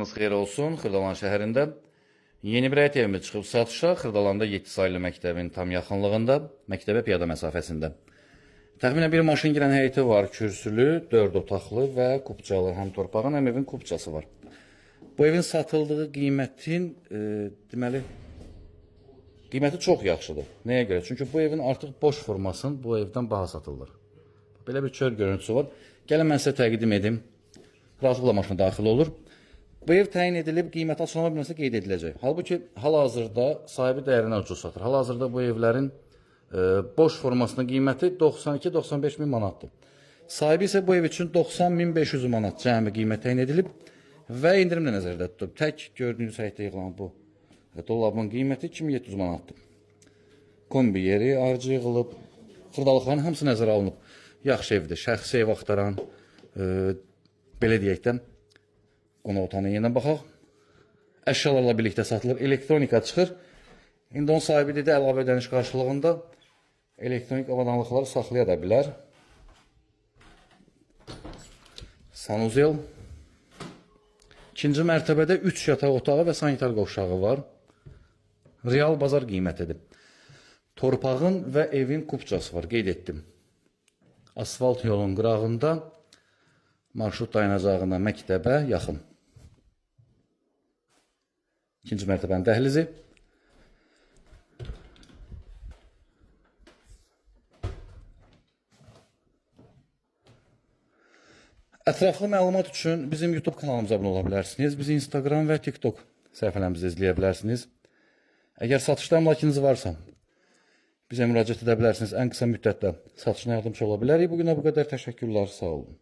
Xeyir olsun, Xırdalan şəhərində yeni bir həyət evimiz çıxıb satışa. Xırdalanda 7 saylı məktəbin tam yaxınlığında, məktəbə piyada məsafəsində. Təxminən bir maşın girən həyəti var, kürsülü, 4 otaqlı və kupçalı, həm torpağın, həm evin kupçası var. Bu evin satıldığı qiyməti çox yaxşıdır. Nəyə görə? Çünki bu evin artıq boş formasını bu evdən baha satılır. Belə bir kör görüntüsü var. Gəlin mən sizə təqdim edim. Razılıqla maşına daxil olur. Bu ev təyin edilib, qiyməti açıqlama bilməsə qeyd ediləcək. Halbuki hal-hazırda sahibi dəyərindən ucuz satır. Hal-hazırda bu evlərin boş formasının qiyməti 92-95 min manatdır. Sahibi isə bu ev üçün 90.500 manat cəmi qiymət təyin edilib və indirimlə nəzərdə tutulub. Tək gördüyünüz həyətdə yığılan bu dolabın qiyməti 2700 manatdır. Kombi yeri ayrıca yığılıb, xırdalıqların hamısı nəzərə alınıb. Yaxşı evdir, şəxsi ev axtaran, belə deyək də, qonaq otağına yeniden baxaq. Əşyalarla birlikdə satılır, elektronika çıxır. İndi onun sahibi dedi, əlavə ödəniş qarşılığında elektronik avadanlıqları saxlaya da bilər. Sanuzel. İkinci mərtəbədə 3 yataq otağı və sanitar qovşağı var. Real bazar qiymətidir. Torpağın və evin kupçası var, qeyd etdim. Asfalt yolun qırağında, marşrut dayanacağına məktəbə yaxın. İkinci mərtəbənin dəhlizi. Ətraflı məlumat üçün bizim YouTube kanalımıza abunə ola bilərsiniz. Bizi Instagram və TikTok səhifələrimizdə izləyə bilərsiniz. Əgər satışda əmlakınız varsa, bizə müraciət edə bilərsiniz. Ən qısa müddətdə satışına yardımcı ola bilərik. Bugünə bu qədər təşəkkürlər, sağ olun.